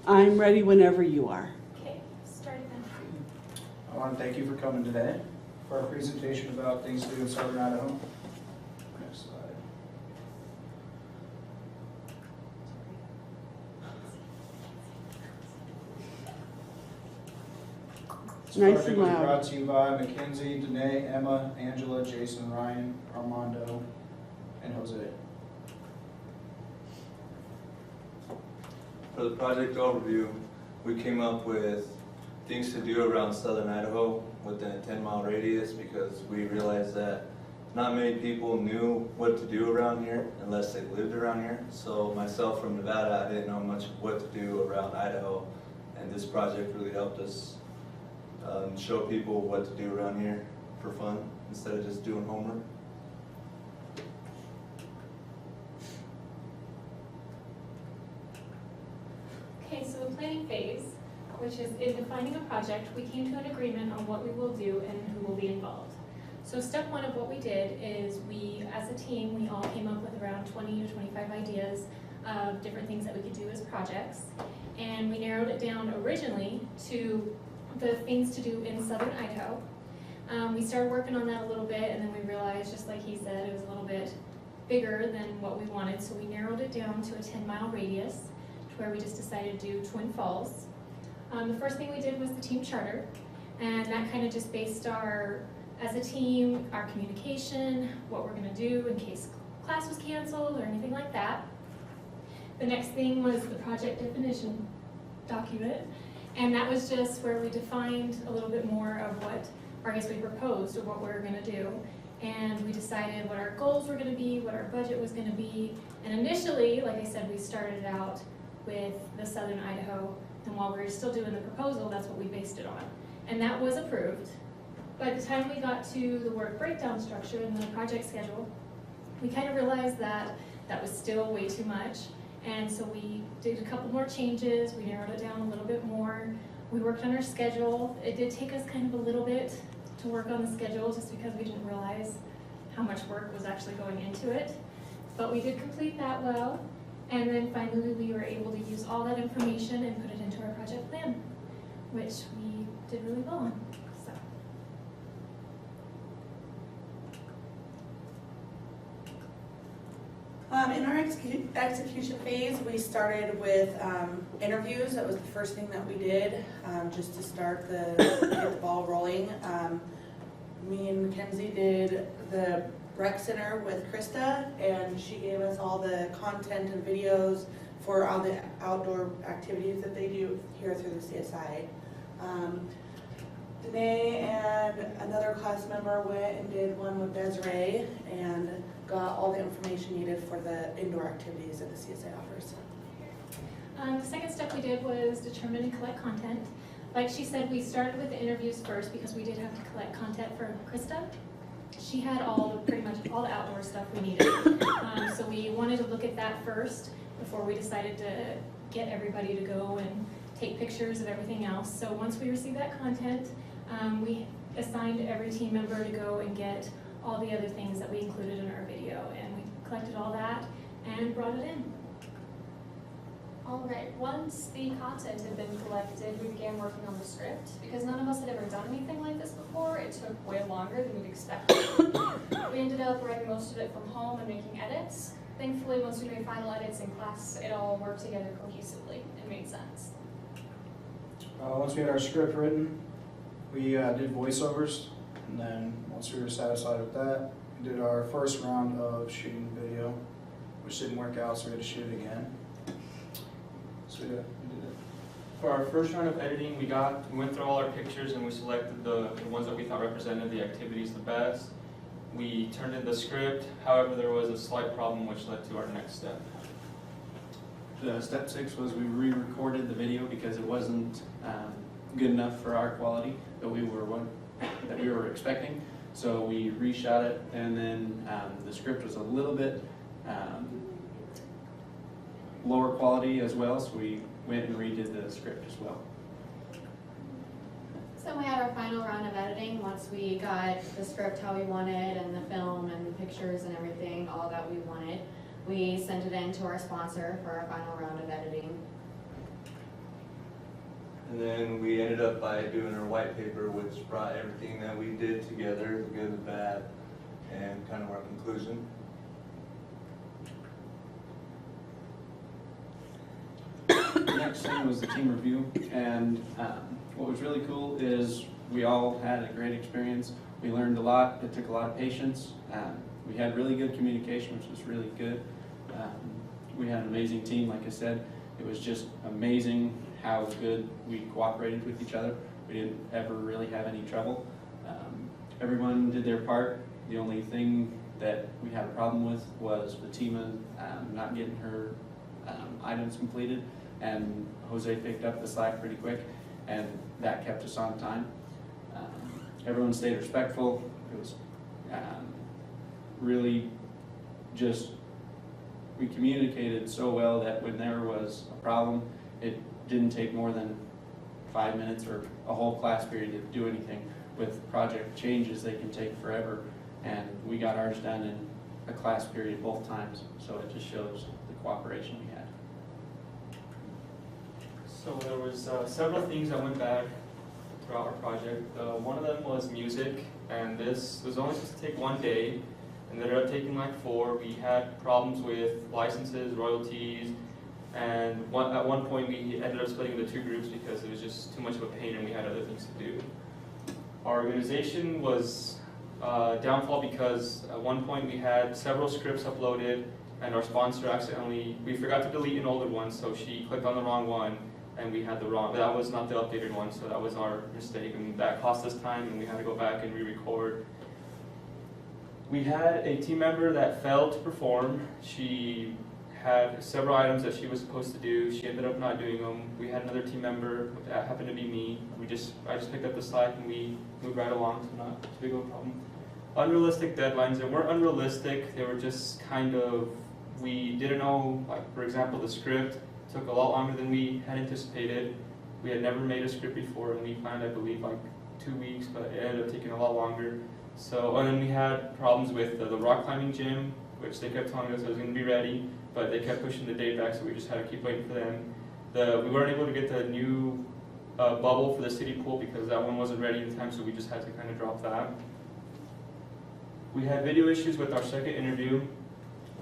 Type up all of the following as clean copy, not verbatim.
I'm ready whenever you are. Okay, start again. I want to thank you for coming today for our presentation about things to do in Southern Idaho. Next slide. This Nice project and was loud. brought to you by Mackenzie, Danae, Emma, Angela, Jason, Ryan, Armando, and Jose. For the project overview, we came up with things to do around Southern Idaho within a 10-mile radius because we realized that not many people knew what to do around here unless they lived around here. So myself from Nevada, I didn't know much what to do around Idaho, and this project really helped us show people what to do around here for fun instead of just doing homework. Okay, so the planning phase, which is in defining a project, we came to an agreement on what we will do and who will be involved. So step one of what we did is we, as a team, we all came up with around 20 to 25 ideas of different things that we could do as projects. And we narrowed it down originally to the things to do in Southern Idaho. We started working on that a little bit, and then we realized, just like he said, it was a little bit bigger than what we wanted, so we narrowed it down to a 10-mile radius, to where we just decided to do Twin Falls. The first thing we did was the team charter, and that kind of just based our, as a team, our communication, what we're gonna do in case class was canceled or anything like that. The next thing was the project definition document, and that was just where we defined a little bit more of what, or I guess we proposed of what we were gonna do. And we decided what our goals were gonna be, what our budget was gonna be. And initially, like I said, we started out with the Southern Idaho, and while we were still doing the proposal, that's what we based it on. And that was approved. By the time we got to the work breakdown structure and the project schedule, we kind of realized that that was still way too much. And so we did a couple more changes, we narrowed it down a little bit more. We worked on our schedule. It did take us kind of a little bit to work on the schedule just because we didn't realize how much work was actually going into it. But we did complete that well. And then finally we were able to use all that information and put it into our project plan, which we did really well on. So. In our execution phase, we started with interviews. That was the first thing that we did, just to start get the ball rolling. Me and Mackenzie did the rec center with Krista, and she gave us all the content and videos for all the outdoor activities that they do here through the CSI. Danae and another class member went and did one with Desiree and got all the information needed for the indoor activities that the CSI offers. The second step we did was determine and collect content. Like she said, we started with the interviews first because we did have to collect content for Krista. She had pretty much all the outdoor stuff we needed. So we wanted to look at that first before we decided to get everybody to go and take pictures of everything else. So once we received that content, we assigned every team member to go and get all the other things that we included in our video, and we collected all that and brought it in. All right, once the content had been collected, we began working on the script. Because none of us had ever done anything like this before, it took way longer than we'd expected. We ended up writing most of it from home and making edits. Thankfully, once we made final edits in class, it all worked together cohesively and made sense. Once we had our script written, we did voiceovers, and then once we were satisfied with that, we did our first round of shooting video, which didn't work out, so we had to shoot it again. So we did it. For our first round of editing, we went through all our pictures and we selected the ones that we thought represented the activities the best. We turned in the script, however there was a slight problem which led to our next step. Step 6 was we re-recorded the video because it wasn't good enough for our quality that we were expecting. So we reshot it, and then the script was a little bit lower quality as well, so we went and redid the script as well. So we had our final round of editing once we got the script how we wanted and the film and the pictures and everything, all that we wanted. We sent it in to our sponsor for our final round of editing. And then we ended up by doing our white paper, which brought everything that we did together, the good, the bad, and kind of our conclusion. The next thing was the team review, and what was really cool is we all had a great experience. We learned a lot. It took a lot of patience. We had really good communication, which was really good. We had an amazing team, like I said. It was just amazing how good we cooperated with each other. We didn't ever really have any trouble. Everyone did their part. The only thing that we had a problem with was Fatima not getting her items completed, and Jose picked up the slack pretty quick, and that kept us on time. Everyone stayed respectful. It was really just, we communicated so well that when there was a problem, it didn't take more than 5 minutes or a whole class period to do anything. With project changes, they can take forever, and we got ours done in a class period both times, so it just shows the cooperation we had. So there was several things that went back throughout our project. One of them was music, and this was only supposed to take 1 day, and it ended up taking like 4. We had problems with licenses, royalties, and at one point we ended up splitting into 2 groups because it was just too much of a pain and we had other things to do. Our organization was downfall because at one point we had several scripts uploaded, and our sponsor accidentally, we forgot to delete an older one, so she clicked on the wrong one, and we had the wrong, that was not the updated one, so that was our mistake, and that cost us time, and we had to go back and re-record. We had a team member that failed to perform. She had several items that she was supposed to do. She ended up not doing them. We had another team member, that happened to be me. I just picked up the slack and we moved right along, so not too big of a problem. Unrealistic deadlines, they weren't unrealistic, they were just kind of, we didn't know, like for example, the script took a lot longer than we had anticipated. We had never made a script before, and we planned, I believe, like 2 weeks, but it ended up taking a lot longer. So, and then we had problems with the rock climbing gym, which they kept telling us it was going to be ready, but they kept pushing the date back, so we just had to keep waiting for them. We weren't able to get the new bubble for the city pool because that one wasn't ready in time, so we just had to kind of drop that. We had video issues with our second interview.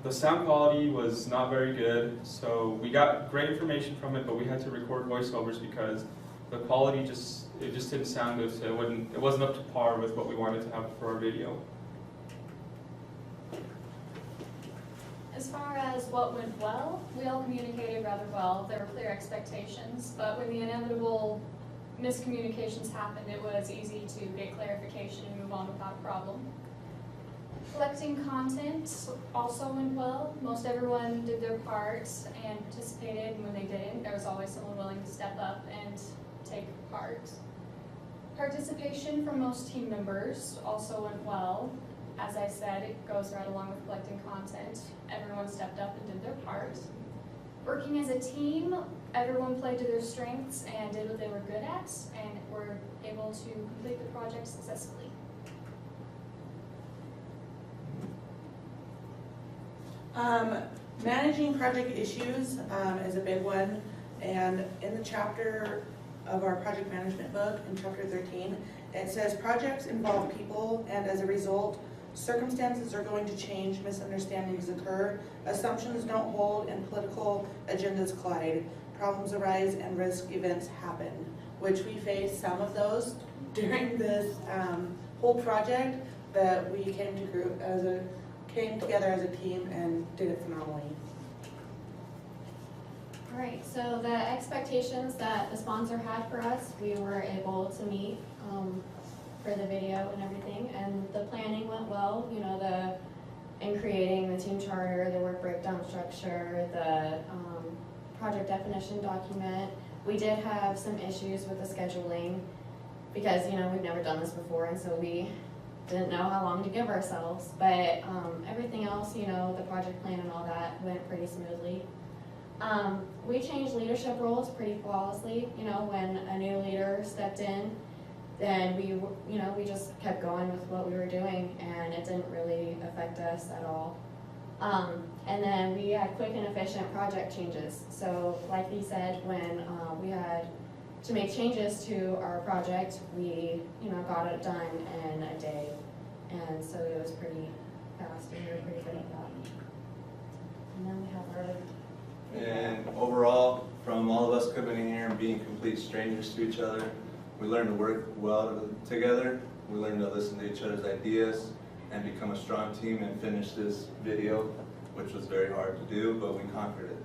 The sound quality was not very good, so we got great information from it, but we had to record voiceovers because the quality just didn't sound good, so it wasn't up to par with what we wanted to have for our video. As far as what went well, we all communicated rather well. There were clear expectations, but when the inevitable miscommunications happened, it was easy to get clarification and move on without a problem. Collecting content also went well. Most everyone did their part and participated, and when they didn't, there was always someone willing to step up and take part. Participation from most team members also went well. As I said, it goes right along with collecting content. Everyone stepped up and did their part. Working as a team, everyone played to their strengths and did what they were good at, and were able to complete the project successfully. Managing project issues is a big one, and in the chapter of our project management book, in chapter 13, it says projects involve people, and as a result, circumstances are going to change, misunderstandings occur, assumptions don't hold, and political agendas collide. Problems arise and risk events happen, which we faced some of those during this whole project, but we came together as a team and did it phenomenally. Alright, so the expectations that the sponsor had for us, we were able to meet for the video and everything, and the planning went well. You know, in creating the team charter, the work breakdown structure, the project definition document. We did have some issues with the scheduling because, you know, we've never done this before, and so we didn't know how long to give ourselves, but everything else, you know, the project plan and all that went pretty smoothly. We changed leadership roles pretty flawlessly. You know, when a new leader stepped in, then we just kept going with what we were doing, and it didn't really affect us at all. And then we had quick and efficient project changes. So like he said, when we had to make changes to our project, we, got it done in a day. And so it was pretty fast and we were pretty good at that. And then we have our And overall, from all of us coming in here and being complete strangers to each other, we learned to work well together. We learned to listen to each other's ideas and become a strong team and finish this video, which was very hard to do, but we conquered it.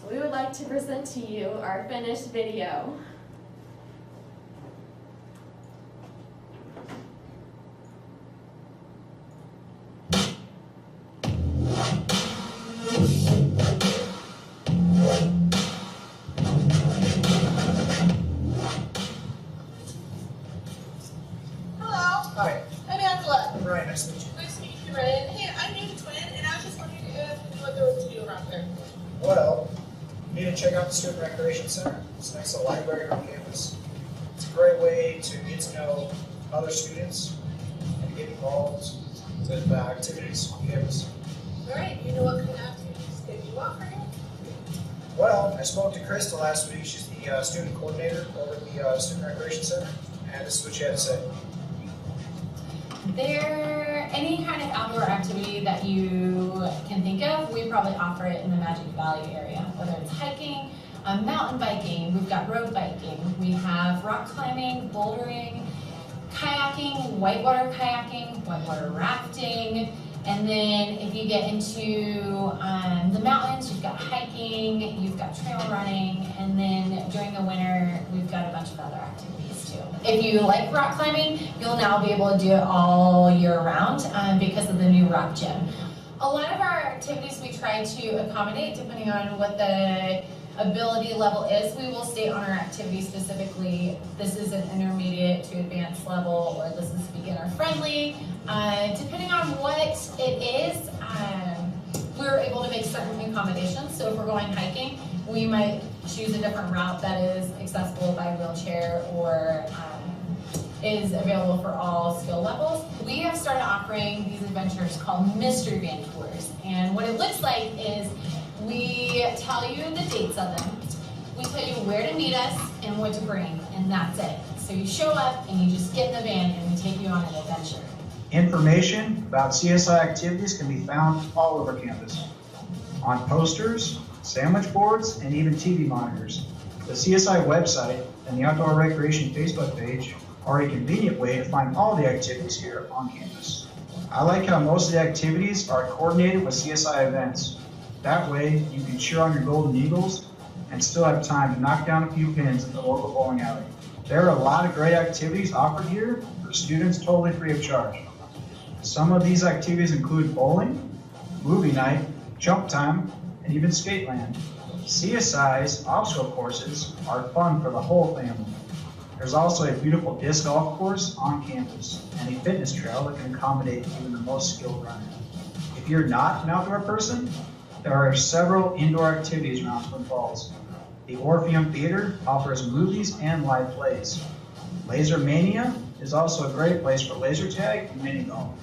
So we would like to present to you our finished video. Hi. I'm Angela. Right, nice to meet you. Nice to meet you, Ryan. Hey, I'm new to Twin, and I was just wondering what there was to do around here. Well, you need to check out the Student Recreation Center. It's next to the library on campus. It's a great way to get to know other students and get involved with activities on campus. All right, you know what kind of activities that you offer here? Well, I spoke to Krista last week. She's the student coordinator over at the Student Recreation Center, and this is what she had to say. Any kind of outdoor activity that you can think of, we probably offer it in the Magic Valley area, whether it's hiking, mountain biking, we've got road biking, we have rock climbing, bouldering, kayaking, whitewater rafting, and then if you get into the mountains, you've got hiking, you've got trail running, and then during the winter, we've got a bunch of other activities too. If you like rock climbing, you'll now be able to do it all year round because of the new rock gym. A lot of our activities we try to accommodate depending on what the ability level is. We will state on our activity specifically, this is an intermediate to advanced level, or this is beginner friendly. Depending on what it is, we're able to make certain accommodations. So if we're going hiking, we might choose a different route that is accessible by wheelchair or is available for all skill levels. We have started offering these adventures called mystery van tours. And what it looks like is we tell you the dates of them, we tell you where to meet us and what to bring, and that's it. So you show up and you just get in the van and we take you on an adventure. Information about CSI activities can be found all over campus, on posters, sandwich boards, and even TV monitors. The CSI website and the Outdoor Recreation Facebook page are a convenient way to find all the activities here on campus. I like how most of the activities are coordinated with CSI events. That way, you can cheer on your Golden Eagles and still have time to knock down a few pins at the local bowling alley. There are a lot of great activities offered here for students totally free of charge. Some of these activities include bowling, movie night, jump time, and even Skateland. CSI's obstacle courses are fun for the whole family. There's also a beautiful disc golf course on campus and a fitness trail that can accommodate even the most skilled runner. If you're not an outdoor person, there are several indoor activities around Twin Falls. The Orpheum Theater offers movies and live plays. Laser Mania is also a great place for laser tag and mini golf.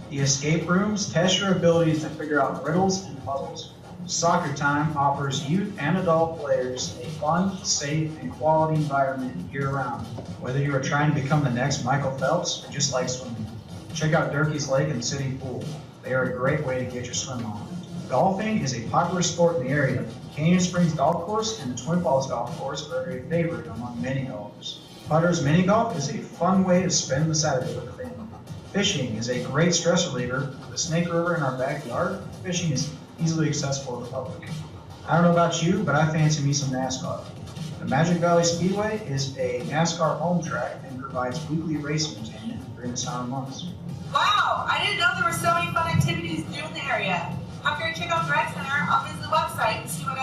The escape rooms test your abilities to figure out riddles and puzzles. Soccer Time offers youth and adult players a fun, safe, and quality environment year-round. Whether you are trying to become the next Michael Phelps or just like swimming, check out Durkee's Lake and City Pool. They are a great way to get your swim on. Golfing is a popular sport in the area. Canyon Springs Golf Course and the Twin Falls Golf Course are a favorite among many golfers. Putter's Mini Golf is a fun way to spend the Saturday with the family. Fishing is a great stress reliever. With the Snake River in our backyard, fishing is easily accessible to the public. I don't know about you, but I fancy me some NASCAR. The Magic Valley Speedway is a NASCAR home track and provides weekly racing entertainment during the summer months. Wow, I didn't know there were so many fun activities to do in the area. After I check out the rec center, I'll visit the website and see what